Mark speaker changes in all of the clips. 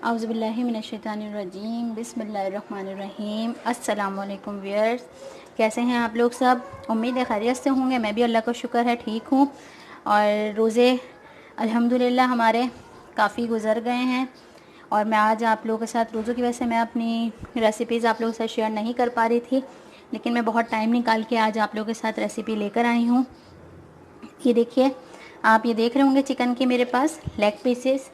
Speaker 1: औज़ुबिल्लाहिमिनश्शैतानिर्रजीम बिस्मिल्लाहिर्रहमानिर्रहीम। अस्सलाम वालेकुम व्यूअर्स, कैसे हैं आप लोग सब? उम्मीद है खैरियत से होंगे। मैं भी अल्लाह का शुक्र है ठीक हूँ। और रोज़े अल्हम्दुलिल्लाह हमारे काफ़ी गुज़र गए हैं और मैं आज आप लोगों के साथ रोज़ों की वजह से मैं अपनी रेसिपीज़ आप लोगों के साथ शेयर नहीं कर पा रही थी, लेकिन मैं बहुत टाइम निकाल के आज आप लोगों के साथ रेसिपी लेकर आई हूँ। ये देखिए, आप ये देख रहे होंगे चिकन के मेरे पास लेग पीसेस,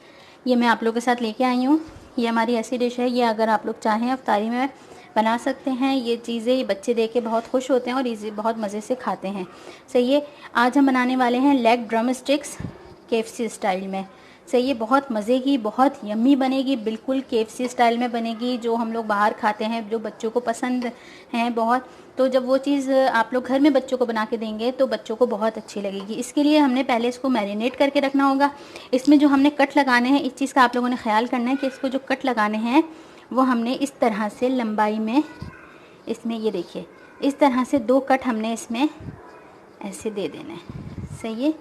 Speaker 1: ये मैं आप लोगों के साथ लेके आई हूँ। ये हमारी ऐसी डिश है, ये अगर आप लोग चाहें अफ्तारी में बना सकते हैं। ये चीज़ें ये बच्चे देख के बहुत खुश होते हैं और इसे बहुत मज़े से खाते हैं। सही है, आज हम बनाने वाले हैं leg drum sticks KFC style में। सही है, बहुत मज़े की, बहुत यम्मी बनेगी, बिल्कुल KFC स्टाइल में बनेगी, जो हम लोग बाहर खाते हैं, जो बच्चों को पसंद हैं बहुत। तो जब वो चीज़ आप लोग घर में बच्चों को बना के देंगे तो बच्चों को बहुत अच्छी लगेगी। इसके लिए हमने पहले इसको मैरिनेट करके रखना होगा। इसमें जो हमने कट लगाने हैं, इस चीज़ का आप लोगों ने ख्याल करना है कि इसको जो कट लगाने हैं वो हमने इस तरह से लंबाई में, इसमें ये देखिए, इस तरह से 2 कट हमने इसमें ऐसे दे देने हैं। सही है,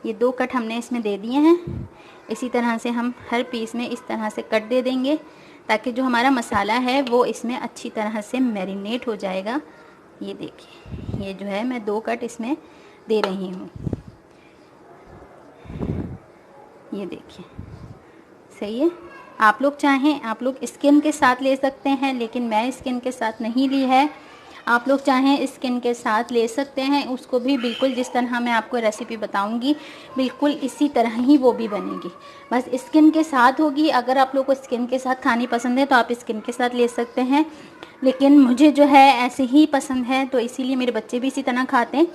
Speaker 1: ये 2 कट हमने इसमें दे दिए हैं। इसी तरह से हम हर पीस में इस तरह से कट दे देंगे ताकि जो हमारा मसाला है वो इसमें अच्छी तरह से मैरिनेट हो जाएगा। ये देखिए, ये जो है मैं 2 कट इसमें दे रही हूँ। ये देखिए, सही है। आप लोग चाहें आप लोग स्किन के साथ ले सकते हैं, लेकिन मैं स्किन के साथ नहीं ली है। आप लोग चाहें स्किन के साथ ले सकते हैं, उसको भी बिल्कुल जिस तरह मैं आपको रेसिपी बताऊंगी बिल्कुल इसी तरह ही वो भी बनेगी। बस स्किन के साथ होगी। अगर आप लोग को स्किन के साथ खानी पसंद है तो आप स्किन के साथ ले सकते हैं, लेकिन मुझे जो है ऐसे ही पसंद है, तो इसीलिए मेरे बच्चे भी इसी तरह खाते हैं,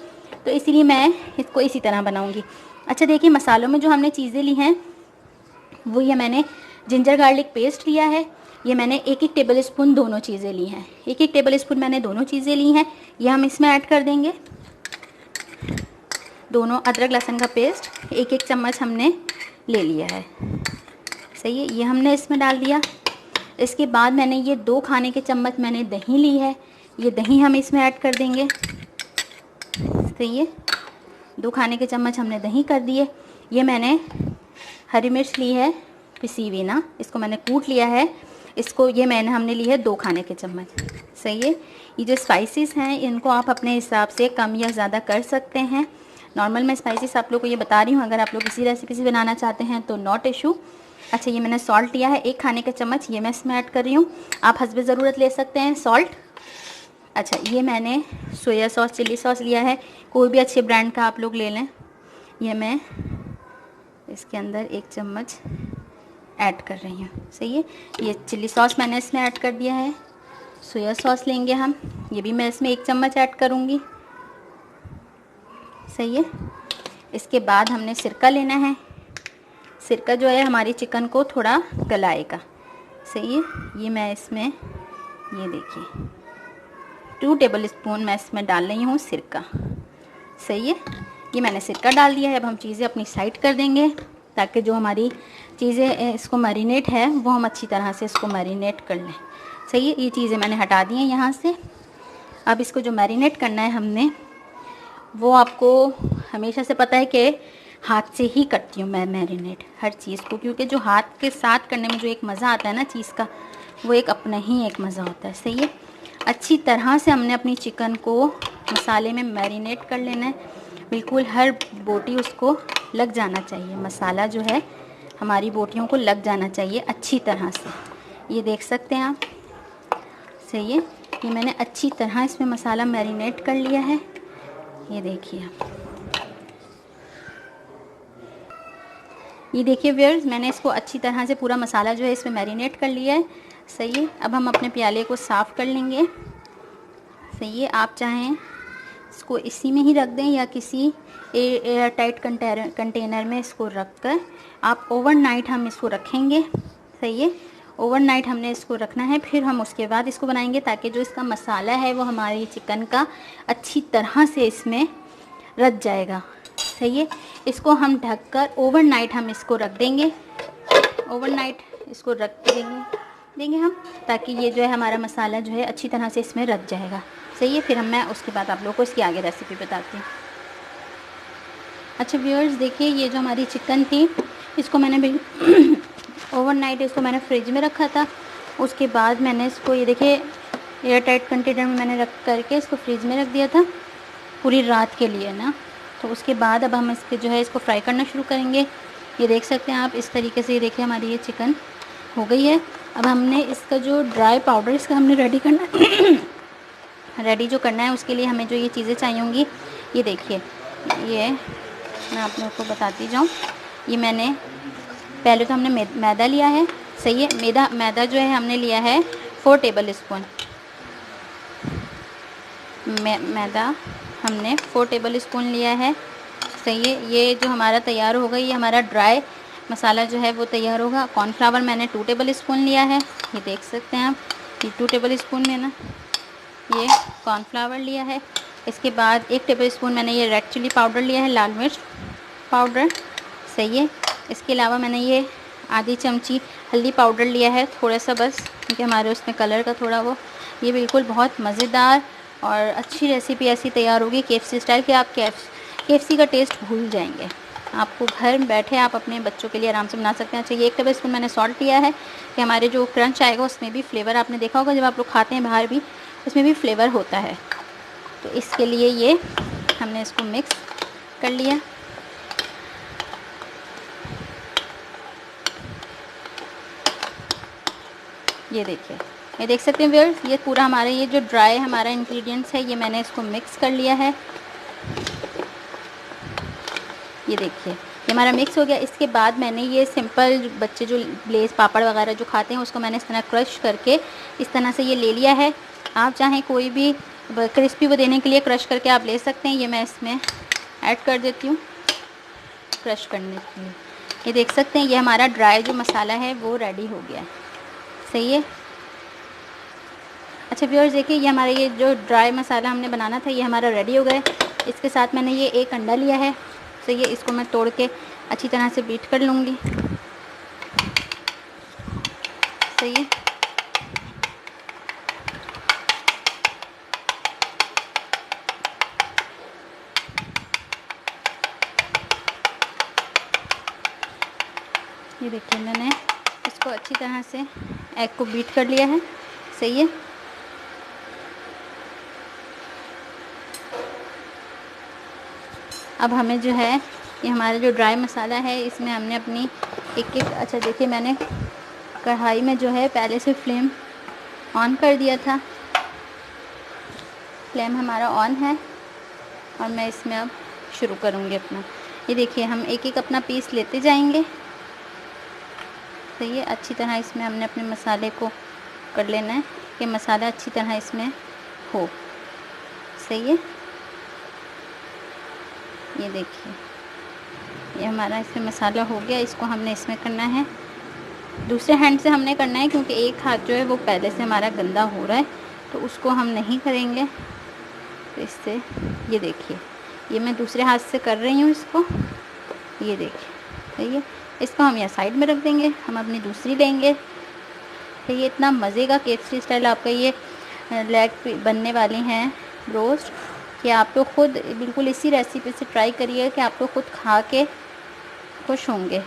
Speaker 1: तो इसीलिए मैं इसको इसी तरह बनाऊँगी। अच्छा देखिए, मसालों में जो हमने चीज़ें ली हैं वो ये मैंने जिंजर गार्लिक पेस्ट लिया है। ये मैंने 1-1 टेबल स्पून दोनों चीज़ें ली हैं। 1-1 टेबल स्पून मैंने दोनों चीज़ें ली हैं, ये हम इसमें ऐड कर देंगे। दोनों अदरक लहसुन का पेस्ट 1-1 चम्मच हमने ले लिया है। सही है, ये हमने इसमें डाल दिया। इसके बाद मैंने ये 2 खाने के चम्मच मैंने दही ली है, ये दही हम इसमें ऐड कर देंगे। सही है, 2 खाने के चम्मच हमने दही कर दिए। ये मैंने हरी मिर्च ली है, पिसी हुई ना, इसको मैंने कूट लिया है। इसको ये हमने ली है 2 खाने के चम्मच। सही है, ये जो स्पाइसेस हैं इनको आप अपने हिसाब से कम या ज़्यादा कर सकते हैं। नॉर्मल मैं स्पाइसेस आप लोग को ये बता रही हूँ, अगर आप लोग इसी रेसिपी से बनाना चाहते हैं तो नॉट इशू। अच्छा, ये मैंने सॉल्ट लिया है 1 खाने के चम्मच, ये मैं इसमें ऐड कर रही हूँ। आप हस्बे ज़रूरत ले सकते हैं सॉल्ट। अच्छा, ये मैंने सोया सॉस, चिली सॉस लिया है, कोई भी अच्छे ब्रांड का आप लोग ले लें। ये मैं इसके अंदर 1 चम्मच ऐड कर रही हूँ। सही है, ये चिली सॉस मैंने इसमें ऐड कर दिया है। सोया सॉस लेंगे हम, ये भी मैं इसमें 1 चम्मच ऐड करूँगी। सही है, इसके बाद हमने सिरका लेना है। सिरका जो है हमारी चिकन को थोड़ा गलाएगा। सही है, ये मैं इसमें, ये देखिए 2 टेबल स्पून मैं इसमें डाल रही हूँ सिरका। सही है, ये मैंने सिरका डाल दिया है। अब हम चीज़ें अपनी साइड कर देंगे ताकि जो हमारी चीज़ें इसको मैरिनेट है वो हम अच्छी तरह से इसको मैरिनेट कर लें। सही है, ये चीज़ें मैंने हटा दी हैं यहाँ से। अब इसको जो मैरिनेट करना है हमने, वो आपको हमेशा से पता है कि हाथ से ही करती हूँ मैं मैरिनेट हर चीज़ को, क्योंकि जो हाथ के साथ करने में जो एक मज़ा आता है ना चीज़ का, वो एक अपना ही एक मज़ा होता है। सही है, अच्छी तरह से हमने अपनी चिकन को मसाले में मैरिनेट कर लेना है। बिल्कुल हर बोटी उसको लग जाना चाहिए, मसाला जो है हमारी बोटियों को लग जाना चाहिए अच्छी तरह से। ये देख सकते हैं आप। सही है, ये मैंने अच्छी तरह इसमें मसाला मैरिनेट कर लिया है। ये देखिए आप, ये देखिए व्यूअर्स, मैंने इसको अच्छी तरह से पूरा मसाला जो है इसमें मैरिनेट कर लिया है। सही है, अब हम अपने प्याले को साफ़ कर लेंगे। सही है, आप चाहें इसको इसी में ही रख दें या किसी एयर टाइट कंटेनर में इसको रख कर आप ओवरनाइट हम इसको रखेंगे। सही है, ओवरनाइट हमने इसको रखना है, फिर हम उसके बाद इसको बनाएंगे ताकि जो इसका मसाला है वो हमारी चिकन का अच्छी तरह से इसमें रच जाएगा। सही है, इसको हम ढककर ओवरनाइट हम इसको रख देंगे। ओवरनाइट इसको रख देंगे हम, ताकि ये जो है हमारा मसाला जो है अच्छी तरह से इसमें रच जाएगा। सही है, फिर मैं उसके बाद आप लोगों को इसकी आगे रेसिपी बताती हूँ। अच्छा व्यूअर्स, देखिए ये जो हमारी चिकन थी इसको मैंने ओवरनाइट इसको मैंने फ्रिज में रखा था। उसके बाद मैंने इसको, ये देखिए, एयर टाइट कंटेनर में मैंने रख करके इसको फ्रिज में रख दिया था पूरी रात के लिए ना। तो उसके बाद अब हम इसके जो है इसको फ्राई करना शुरू करेंगे। ये देख सकते हैं आप इस तरीके से, ये देखिए हमारी ये चिकन हो गई है। अब हमने इसका जो ड्राई पाउडर इसका हमने रेडी करना रेडी जो करना है उसके लिए हमें जो ये चीज़ें चाहिए होंगी, ये देखिए, ये मैं आप लोगों को बताती जाऊँ। ये मैंने पहले तो हमने मैदा लिया है, सही है। मैदा जो है हमने लिया है 4 टेबल स्पून। मैदा हमने 4 टेबल स्पून लिया है, सही है। ये जो हमारा तैयार होगा, ये हमारा ड्राई मसाला जो है वो तैयार होगा। कॉर्नफ्लावर मैंने 2 टेबल स्पून लिया है, ये देख सकते हैं आप, ये 2 टेबल स्पून में ना ये कॉर्नफ्लावर लिया है। इसके बाद 1 टेबल स्पून मैंने ये रेड चिली पाउडर लिया है, लाल मिर्च पाउडर, सही है। इसके अलावा मैंने ये आधी चमची हल्दी पाउडर लिया है, थोड़ा सा बस, क्योंकि हमारे उसमें कलर का थोड़ा वो। ये बिल्कुल बहुत मज़ेदार और अच्छी रेसिपी ऐसी तैयार होगी KFC स्टाइल कि आप KFC का टेस्ट भूल जाएंगे। आपको घर बैठे आप अपने बच्चों के लिए आराम से बना सकते हैं। अच्छा, ये 1 टेबल स्पून मैंने सॉल्ट लिया है कि हमारे जो क्रंच आएगा उसमें भी फ्लेवर, आपने देखा होगा जब आप लोग खाते हैं बाहर भी, उसमें भी फ्लेवर होता है। तो इसके लिए ये हमने इसको मिक्स कर लिया। ये देखिए, ये देख सकते हैं व्यूअर्स, ये पूरा हमारे ये जो ड्राई हमारा इंग्रेडिएंट्स है, ये मैंने इसको मिक्स कर लिया है। ये देखिए, ये हमारा मिक्स हो गया। इसके बाद मैंने ये सिंपल बच्चे जो लेस पापड़ वगैरह जो खाते हैं उसको मैंने इस तरह क्रश करके इस तरह से ये ले लिया है। आप चाहें कोई भी क्रिस्पी वो देने के लिए क्रश करके आप ले सकते हैं। ये मैं इसमें ऐड कर देती हूँ क्रश करने के लिए। ये देख सकते हैं, ये हमारा ड्राई जो मसाला है वो रेडी हो गया है, सही है। अच्छा व्यूअर्स, देखिए, ये हमारा ये जो ड्राई मसाला हमने बनाना था ये हमारा रेडी हो गया। इसके साथ मैंने ये 1 अंडा लिया है, सही है। इसको मैं तोड़ के अच्छी तरह से बीट कर लूँगी, सही है। ये देखिए, मैंने इसको अच्छी तरह से एग को बीट कर लिया है, सही है। अब हमें जो है ये हमारा जो ड्राई मसाला है इसमें हमने अपनी एक अच्छा देखिए, मैंने कढ़ाई में जो है पहले से फ्लेम ऑन कर दिया था। फ्लेम हमारा ऑन है और मैं इसमें अब शुरू करूँगी अपना। ये देखिए, हम एक एक अपना पीस लेते जाएंगे, सही है। अच्छी तरह इसमें हमने अपने मसाले को कर लेना है कि मसाला अच्छी तरह इसमें हो, सही है। ये देखिए, ये हमारा इसमें मसाला हो गया। इसको हमने इसमें करना है, दूसरे हैंड से हमने करना है क्योंकि एक हाथ जो है वो पहले से हमारा गंदा हो रहा है, तो उसको हम नहीं करेंगे। तो इससे ये देखिए, ये मैं दूसरे हाथ से कर रही हूँ इसको, ये देखिए, सही है। इसको हम यहाँ साइड में रख देंगे, हम अपनी दूसरी लेंगे। तो ये इतना मज़े का KFC स्टाइल आपका ये लेग बनने वाली हैं रोस्ट कि आप लोग खुद बिल्कुल इसी रेसिपी से ट्राई करिए कि आप लोग खुद खा के खुश होंगे,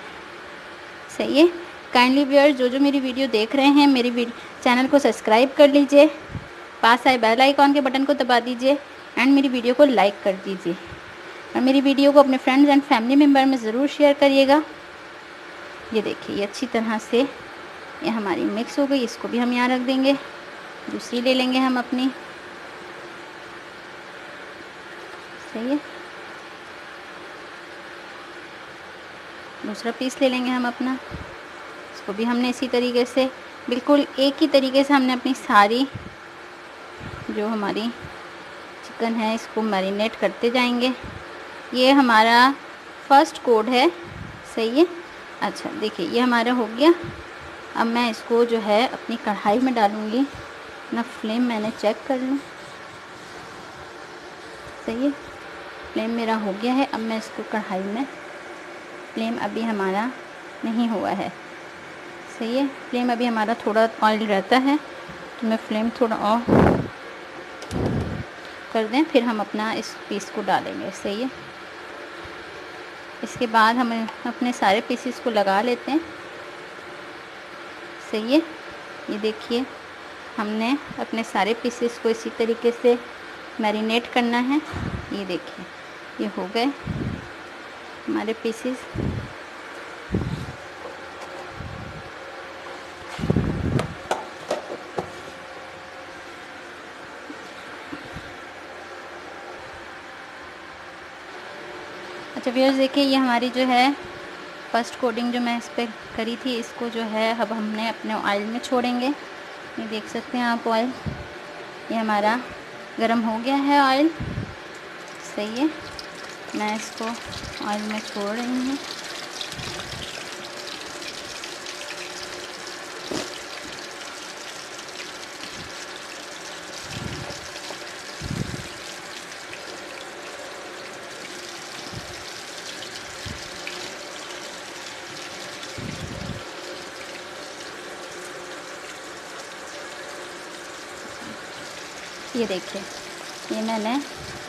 Speaker 1: सही है। काइंडली व्यूअर्स, जो मेरी वीडियो देख रहे हैं, मेरी चैनल को सब्सक्राइब कर लीजिए, पास आए बेल आइकॉन के बटन को दबा दीजिए एंड मेरी वीडियो को लाइक कर दीजिए और मेरी वीडियो को अपने फ्रेंड्स एंड फैमिली मेम्बर में ज़रूर शेयर करिएगा। ये देखिए, ये अच्छी तरह से ये हमारी मिक्स हो गई। इसको भी हम यहाँ रख देंगे, दूसरी ले लेंगे हम अपनी, सही है। दूसरा पीस ले लेंगे हम अपना, इसको भी हमने इसी तरीके से बिल्कुल एक ही तरीके से हमने अपनी सारी जो हमारी चिकन है इसको मैरिनेट करते जाएंगे। ये हमारा फर्स्ट कोड है, सही है। अच्छा देखिए, ये हमारा हो गया। अब मैं इसको जो है अपनी कढ़ाई में डालूँगी ना। फ्लेम मैंने चेक कर लूँ, सही है। फ्लेम मेरा हो गया है। अब मैं इसको कढ़ाई में, फ्लेम अभी हमारा नहीं हुआ है, सही है। फ्लेम अभी हमारा थोड़ा ऑयल रहता है, तो मैं फ्लेम थोड़ा ऑफ कर दें, फिर हम अपना इस पीस को डालेंगे, सही है। इसके बाद हम अपने सारे पीसेस को लगा लेते हैं। सही है। ये देखिए हमने अपने सारे पीसेस को इसी तरीके से मैरिनेट करना है। ये देखिए ये हो गए हमारे पीसेस। अच्छा व्यूअर्स देखिए ये हमारी जो है फर्स्ट कोटिंग जो मैं इस पर करी थी, इसको जो है अब हमने अपने ऑयल में छोड़ेंगे। ये देख सकते हैं आप ऑयल, ये हमारा गरम हो गया है ऑयल। सही है, मैं इसको ऑयल में छोड़ रही हूँ। ये देखिए ये मैंने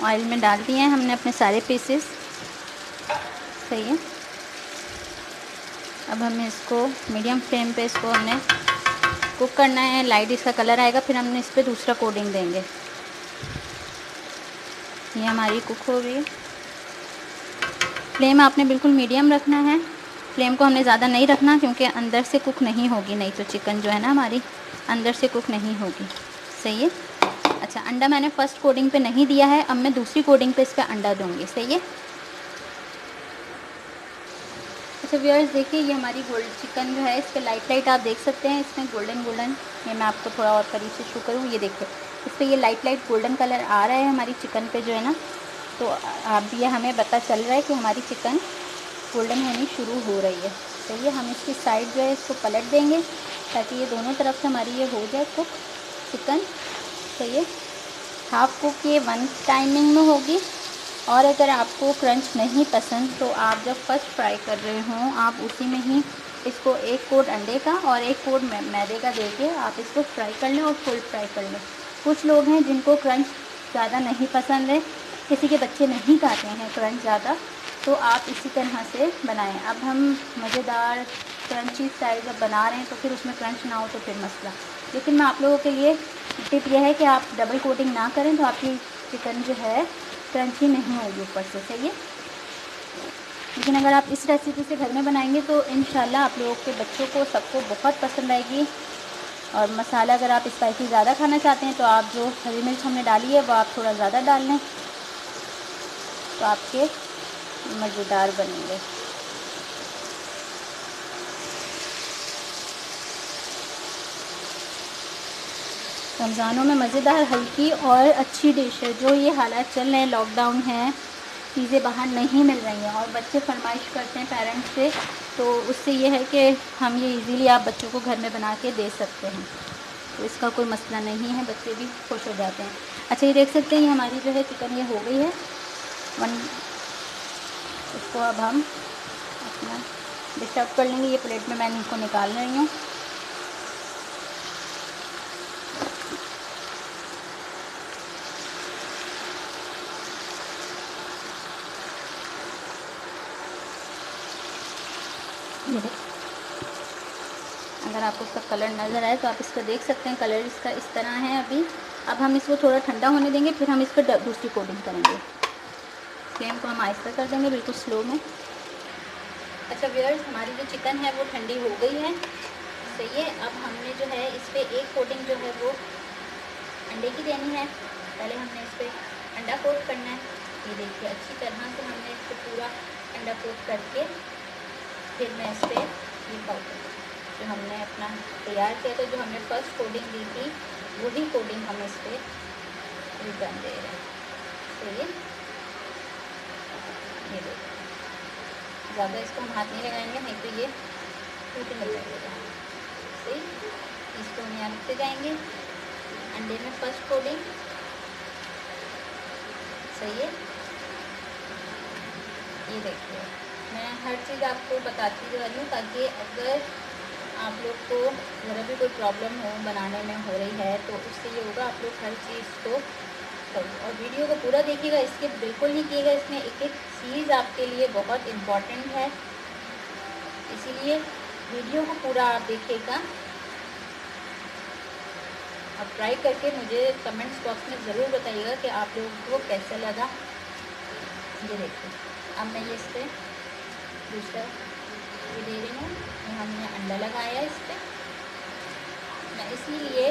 Speaker 1: ऑयल में डाल दिए हैं हमने अपने सारे पीसेस। सही है, अब हमें इसको मीडियम फ्लेम पे इसको हमने कुक करना है। लाइट इसका कलर आएगा फिर हमने इस पर दूसरा कोटिंग देंगे। ये हमारी कुक हो गई है। फ्लेम आपने बिल्कुल मीडियम रखना है, फ्लेम को हमने ज़्यादा नहीं रखना क्योंकि अंदर से कुक नहीं होगी, नहीं तो चिकन जो है ना हमारी अंदर से कुक नहीं होगी। सही है। अच्छा अंडा मैंने फ़र्स्ट कोटिंग पे नहीं दिया है, अब मैं दूसरी कोटिंग पे इस पर अंडा दूँगी। सही है। अच्छा व्यूअर्स देखिए ये हमारी गोल्ड चिकन जो है इस पर लाइट आप देख सकते हैं, इसमें गोल्डन गोल्डन, ये मैं आपको थोड़ा और करीब से शो करूँ। ये देखिए इस पर ये लाइट गोल्डन कलर आ रहा है हमारी चिकन पे जो है ना, तो आप ये हमें पता चल रहा है कि हमारी चिकन गोल्डन होनी शुरू हो रही है। सही है, हम इसकी साइड जो है इसको पलट देंगे ताकि ये दोनों तरफ से हमारी ये हो जाए कुक चिकन। सही है, हाफ़ कुक ये वन टाइमिंग में होगी। और अगर आपको क्रंच नहीं पसंद तो आप जब फर्स्ट फ्राई कर रहे हों आप उसी में ही इसको एक कोट अंडे का और एक कोट मैदे का देके आप इसको फ्राई कर लें और फुल फ्राई कर लें। कुछ लोग हैं जिनको क्रंच ज़्यादा नहीं पसंद है, किसी के बच्चे नहीं खाते हैं क्रंच ज़्यादा, तो आप इसी तरह से बनाएं। अब हम मज़ेदार क्रंची स्टाइल जब बना रहे हैं तो फिर उसमें क्रंच ना हो तो फिर मसला। लेकिन मैं आप लोगों के लिए टिप यह है कि आप डबल कोटिंग ना करें तो आपकी चिकन जो है क्रंची नहीं होगी ऊपर से। सही है, लेकिन अगर आप इस रेसिपी से घर में बनाएंगे तो इंशाल्लाह आप लोगों के बच्चों को सबको बहुत पसंद आएगी। और मसाला अगर आप स्पाइसी ज़्यादा खाना चाहते हैं तो आप जो हरी मिर्च हमने डाली है वो आप थोड़ा ज़्यादा डाल लें तो आपके मज़ेदार बनेंगे। रमज़ानों में मज़ेदार हल्की और अच्छी डिश है। जो ये हालात चल रहे हैं, लॉकडाउन है, चीज़ें बाहर नहीं मिल रही हैं और बच्चे फरमाइश करते हैं पेरेंट्स से, तो उससे ये है कि हम ये इजीली आप बच्चों को घर में बना के दे सकते हैं, तो इसका कोई मसला नहीं है, बच्चे भी खुश हो जाते हैं। अच्छा ये देख सकते हैं ये हमारी जो है चिकन ये हो गई है इसको अब हम अपना डिश आउट कर लेंगे। ये प्लेट में मैं इनको निकाल रही हूँ। अगर आपको इसका कलर नज़र आए तो आप इसका देख सकते हैं, कलर इसका इस तरह है अभी। अब हम इसको थोड़ा ठंडा होने देंगे फिर हम इस पर दूसरी कोटिंग करेंगे। फ्लेम को हम आहिस्ता कर देंगे बिल्कुल स्लो में। अच्छा व्यूअर्स हमारी जो चिकन है वो ठंडी हो गई है। सही है, अब हमने जो है इस पर एक कोटिंग जो है वो अंडे की देनी है। पहले हमने इस पर अंडा कोट करना है। ये देखिए अच्छी तरह से हमने इस पर पूरा अंडा कोट करके फिर मैं इस पर ये पाउडर जो हमने अपना तैयार किया था, जो हमने फर्स्ट कोटिंग दी थी वही कोटिंग हम इस पर रिटर्न दे रहे हैं। सही है, ये देखिए ज़्यादा इसको हम हाथ नहीं लगाएंगे नहीं तो ये टूटने लगेगा। सही, इसको हम यहाँ रखते जाएंगे अंडे में फर्स्ट कोटिंग। सही है, ये देखिए मैं हर चीज़ आपको बताती जा रही हूँ ताकि अगर आप लोग को ज़रा भी कोई प्रॉब्लम हो बनाने में हो रही है तो उससे ये होगा आप लोग हर चीज़ को करो। और वीडियो को पूरा देखिएगा, स्किप बिल्कुल नहीं कीजिएगा, इसमें एक एक चीज़ आपके लिए बहुत इम्पॉर्टेंट है, इसीलिए वीडियो को पूरा आप देखिएगा अब ट्राई करके मुझे कमेंट्स बॉक्स में ज़रूर बताइएगा कि आप लोगों को कैसा लगा। ये देखिए, अब मैं ये इस पर दूसरा ये दे रही हूँ। हमने अंडा लगाया इस पर। मैं इसलिए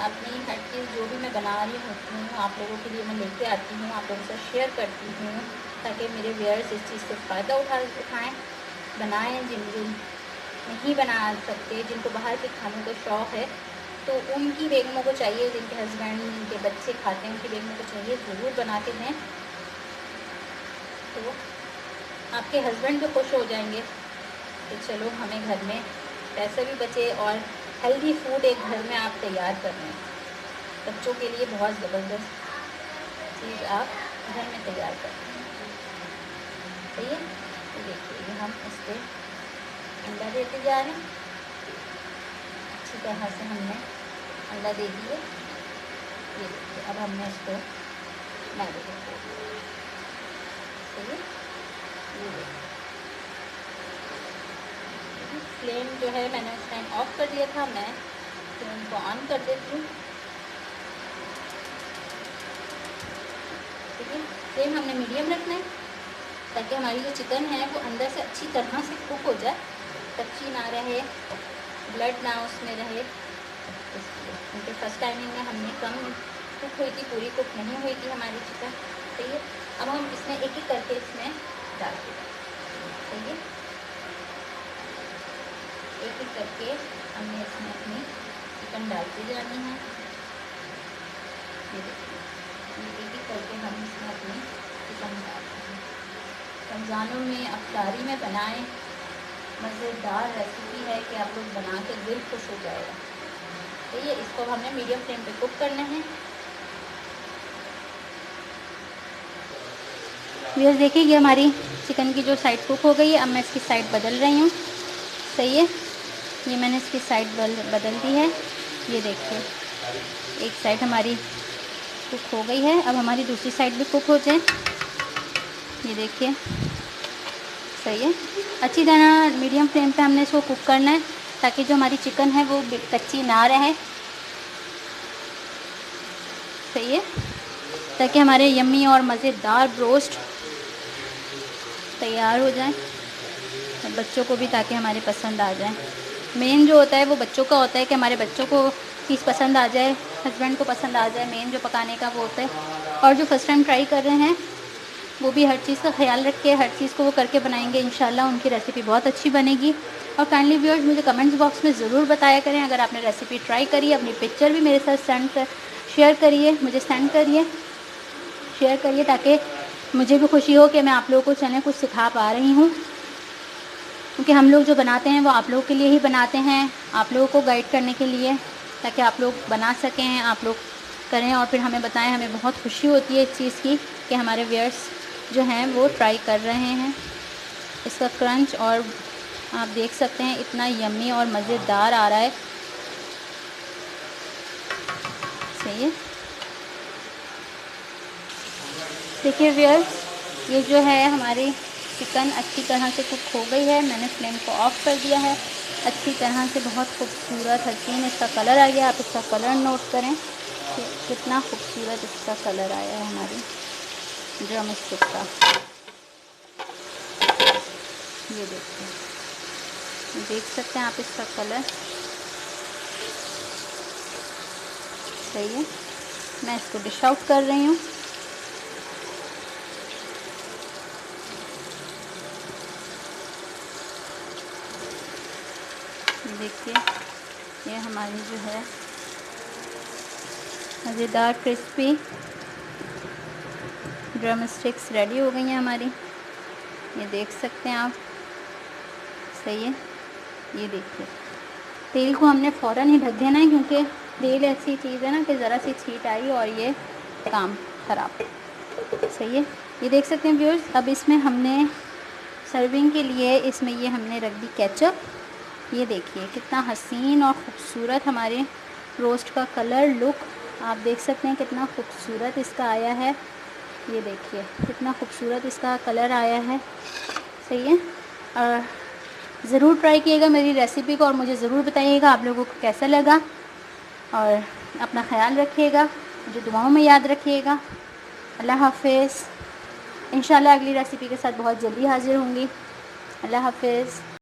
Speaker 1: अपनी हर चीज़ जो भी मैं बना रही होती हूँ आप लोगों के लिए मैं लेके आती हूँ, आप लोगों से शेयर करती हूँ, ताकि मेरे व्यूअर्स इस चीज़ से फ़ायदा उठाएँ, बनाएँ। जिन नहीं बना सकते, जिनको बाहर के खानों का शौक़ है, तो उनकी बेगमों को चाहिए, जिनके हस्बैंड जिनके बच्चे खाते हैं उनकी बेगमों को चाहिए ज़रूर बना के दें, तो आपके हस्बैंड भी खुश हो जाएंगे कि चलो हमें घर में पैसे भी बचे और हेल्दी फूड एक घर में आप तैयार कर रहे हैं। बच्चों के लिए बहुत ज़बरदस्त चीज़ आप घर में तैयार कर रहे हैं। सही है। तो देखिए हम इस पर अंडा देते जा रहे हैं। अच्छी तरह से हमने अंडा दे दिए। ये देखिए अब हमने इसको मैरिनेट कर दिया। सही है। ये देखिए फ्लेम जो है मैंने उस टाइम ऑफ कर दिया था, मैं फ्लेम को ऑन कर देती हूँ। ठीक है, फ्लेम हमने मीडियम रखना है ताकि हमारी जो चिकन है वो अंदर से अच्छी तरह से कुक हो जाए, कच्ची ना रहे, ब्लड ना उसमें रहे। क्योंकि फर्स्ट टाइमिंग में हमने कम कुक हुई थी, पूरी कुक नहीं हुई थी हमारी चिकन। सही है। अब हम इसमें एक एक करके इसमें डालते हैं। सही है। एक एक करके हमने इसमें अपनी चिकन डालती जानी है। ये देखिए एक एक करके हम इसमें अपनी चिकन डालते हैं। रमज़ानों में अफ्तारी में बनाएं, मज़ेदार रेसिपी है कि आप लोग बना के दिल खुश हो जाएगा। तो ये इसको हमने मीडियम फ्लेम पे कुक करना है। व्यूअर्स देखिए ये हमारी चिकन की जो साइड कुक हो गई है। अब मैं इसकी साइड बदल रही हूँ। सही है। ये मैंने इसकी साइड बदल दी है। ये देखिए एक साइड हमारी कुक हो गई है। अब हमारी दूसरी साइड भी कुक हो जाए। ये देखिए सही है। अच्छी तरह मीडियम फ्लेम पे हमने इसको कुक करना है ताकि जो हमारी चिकन है वो कच्ची ना रहे। सही है। ताकि हमारे यम्मी और मज़ेदार रोस्ट तैयार हो जाए और बच्चों को भी ताकि हमारे पसंद आ जाए। मेन जो होता है वो बच्चों का होता है कि हमारे बच्चों को चीज़ पसंद आ जाए, हस्बैंड को पसंद आ जाए। मेन जो पकाने का वो होता है। और जो फर्स्ट टाइम ट्राई कर रहे हैं वो भी हर चीज़ का ख्याल रख के हर चीज़ को वो करके बनाएंगे। इंशाल्लाह उनकी रेसिपी बहुत अच्छी बनेगी। और काइंडली व्यूअर्स मुझे कमेंट्स बॉक्स में ज़रूर बताया करें अगर आपने रेसिपी ट्राई करी। अपनी पिक्चर भी मेरे साथ शेयर करिए, मुझे सेंड करिए, शेयर करिए ताकि मुझे भी खुशी हो कि मैं आप लोगों को चैनल कुछ सिखा पा रही हूँ। क्योंकि हम लोग जो बनाते हैं वो आप लोगों के लिए ही बनाते हैं, आप लोगों को गाइड करने के लिए, ताकि आप लोग बना सकें, आप लोग करें और फिर हमें बताएं। हमें बहुत खुशी होती है इस चीज़ की कि हमारे व्यूअर्स जो हैं वो ट्राई कर रहे हैं। इसका क्रंच और आप देख सकते हैं इतना यम्मी और मज़ेदार आ रहा है। सही है। देखिए व्यूअर्स ये जो है हमारी चिकन अच्छी तरह से कुक हो गई है। मैंने फ्लेम को ऑफ़ कर दिया है। अच्छी तरह से बहुत खूबसूरत हसीन इसका कलर आ गया। आप इसका कलर नोट करें कि कितना खूबसूरत इसका कलर आया है हमारी ड्रम स्टिक का। ये देखिए, देख सकते हैं आप इसका कलर। सही है। मैं इसको डिश आउट कर रही हूँ। देखिए ये हमारी जो है मज़ेदार क्रिस्पी ड्रम स्टिक्स रेडी हो गई हैं हमारी। ये देख सकते हैं आप। सही है। ये देखिए तेल को हमने फ़ौरन ही ढक देना है क्योंकि तेल ऐसी चीज़ है ना कि ज़रा सी छींट आई और ये काम ख़राब। सही है। ये देख सकते हैं व्यूअर्स। अब इसमें हमने सर्विंग के लिए इसमें ये हमने रख दी केचप। ये देखिए कितना हसीन और ख़ूबसूरत हमारे रोस्ट का कलर लुक आप देख सकते हैं कितना खूबसूरत इसका आया है। ये देखिए कितना खूबसूरत इसका कलर आया है। सही है। और ज़रूर ट्राई कीजिएगा मेरी रेसिपी को और मुझे ज़रूर बताइएगा आप लोगों को कैसा लगा। और अपना ख्याल रखिएगा, मुझे दुआओं में याद रखिएगा। अल्लाह हाफ़िज़। इंशाल्लाह अगली रेसिपी के साथ बहुत जल्दी हाज़िर होंगी। अल्लाह हाफ़िज़।